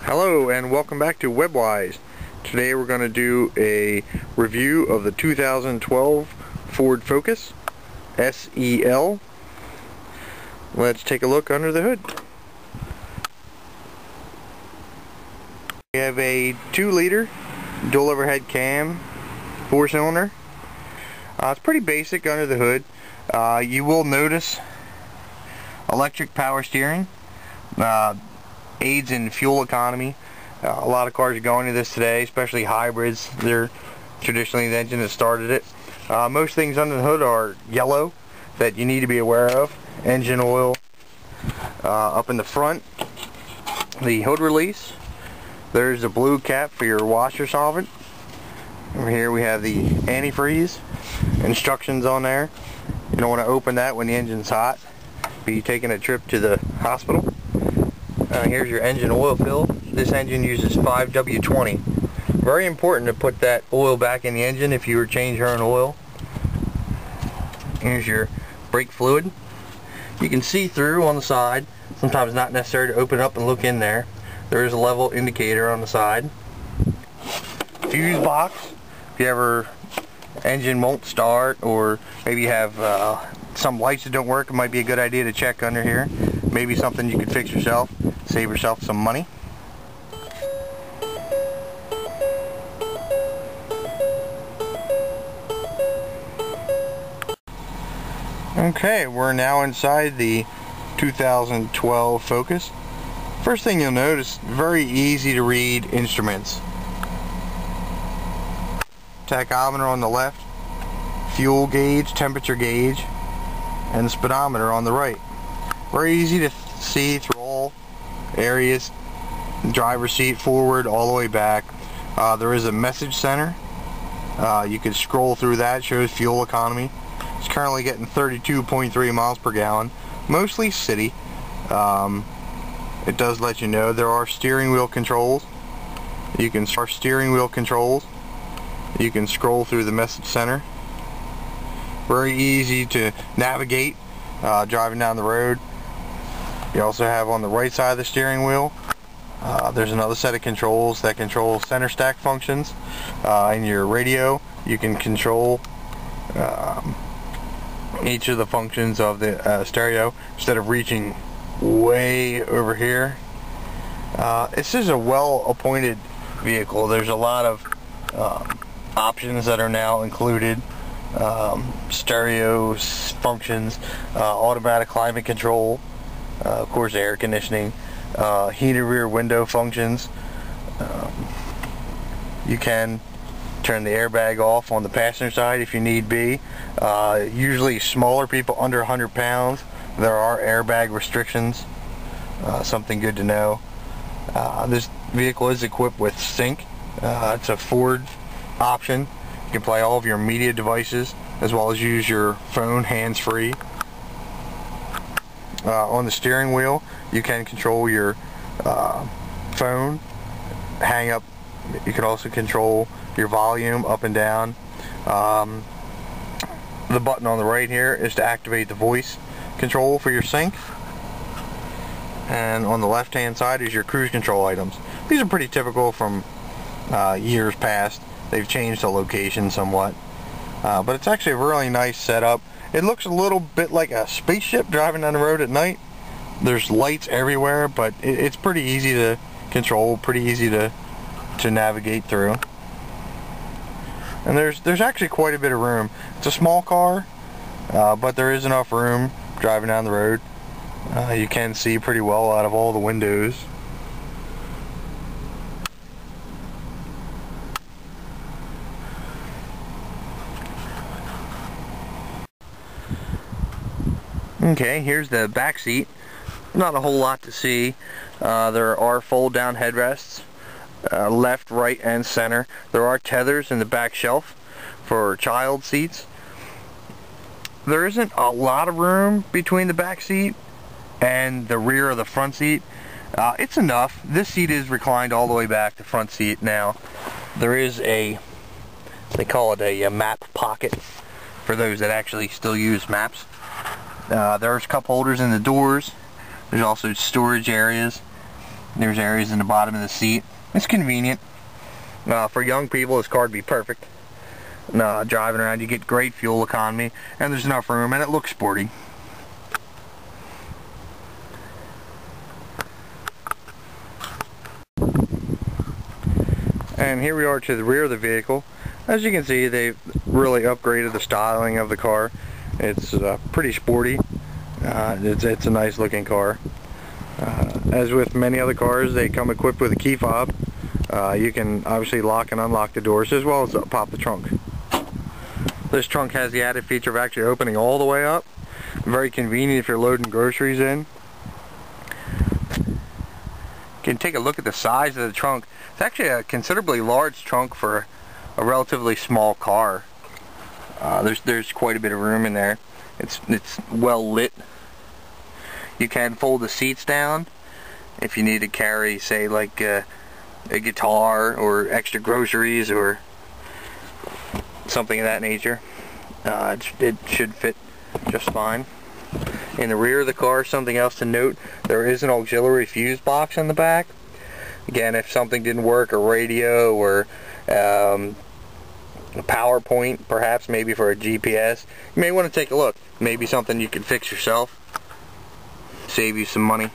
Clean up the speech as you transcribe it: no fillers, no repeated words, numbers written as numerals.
Hello and welcome back to WebWise. Today we're going to do a review of the 2012 Ford Focus SEL. Let's take a look under the hood. We have a 2-liter dual overhead cam 4-cylinder. It's pretty basic under the hood. You will notice electric power steering. Aids in fuel economy. A lot of cars are going to this today, especially hybrids. They're traditionally the engine that started it. Most things under the hood are yellow that you need to be aware of. Engine oil. Up in the front, the hood release. There's a blue cap for your washer solvent. Over here we have the antifreeze. Instructions on there. You don't want to open that when the engine's hot. Be taking a trip to the hospital. Here's your engine oil fill. This engine uses 5W20. Very important to put that oil back in the engine if you were to change your own oil. Here's your brake fluid. You can see through on the side. Sometimes not necessary to open up and look in there. There is a level indicator on the side. Fuse box. If you ever engine won't start, or maybe you have some lights that don't work, it might be a good idea to check under here. Maybe something you could fix yourself. Save yourself some money. Okay, we're now inside the 2012 Focus. First thing you'll notice, very easy to read instruments. Tachometer on the left, fuel gauge, temperature gauge, and the speedometer on the right. Very easy to see through all areas. Driver's seat, forward, all the way back. There is a message center. You could scroll through that. It shows fuel economy. It's currently getting 32.3 miles per gallon, mostly city. It does let you know there are steering wheel controls. You can scroll through the message center. Very easy to navigate driving down the road. You also have on the right side of the steering wheel, there's another set of controls that control center stack functions. In your radio, you can control each of the functions of the stereo instead of reaching way over here. This is a well-appointed vehicle. There's a lot of options that are now included. Stereo functions, automatic climate control, of course air conditioning, heated rear window functions. You can turn the airbag off on the passenger side if you need be. Usually smaller people under 100 pounds, there are airbag restrictions. Something good to know. This vehicle is equipped with sync. It's a Ford option. You can play all of your media devices as well as use your phone hands-free. On the steering wheel, you can control your phone, hang up. You can also control your volume up and down. The button on the right here is to activate the voice control for your sync. And on the left hand side is your cruise control items. These are pretty typical from years past. They've changed the location somewhat. But it's actually a really nice setup. It looks a little bit like a spaceship driving down the road at night. There's lights everywhere, but it's pretty easy to control, pretty easy to navigate through. And there's actually quite a bit of room. It's a small car, but there is enough room driving down the road. You can see pretty well out of all the windows. Okay, here's the back seat. Not a whole lot to see. There are fold down headrests, left, right, and center. There are tethers in the back shelf for child seats. There isn't a lot of room between the back seat and the rear of the front seat. It's enough. This seat is reclined all the way back, the front seat now. There is they call it a map pocket for those that actually still use maps. There's cup holders in the doors. There's also storage areas. There's areas in the bottom of the seat. It's convenient. For young people, this car would be perfect. Driving around, you get great fuel economy, and there's enough room, and it looks sporty. And here we are to the rear of the vehicle. As you can see, they've really upgraded the styling of the car. It's pretty sporty. It's a nice looking car. As with many other cars, they come equipped with a key fob. You can obviously lock and unlock the doors as well as pop the trunk. This trunk has the added feature of actually opening all the way up. Very convenient if you're loading groceries in. You can take a look at the size of the trunk. It's actually a considerably large trunk for a relatively small car. There's quite a bit of room in there. It's well lit. You can fold the seats down if you need to carry, say, like a guitar or extra groceries or something of that nature. It should fit just fine. In the rear of the car, something else to note, there is an auxiliary fuse box in the back. Again, if something didn't work, a radio or a power point, perhaps maybe for a GPS, you may want to take a look. Maybe something you can fix yourself, save you some money.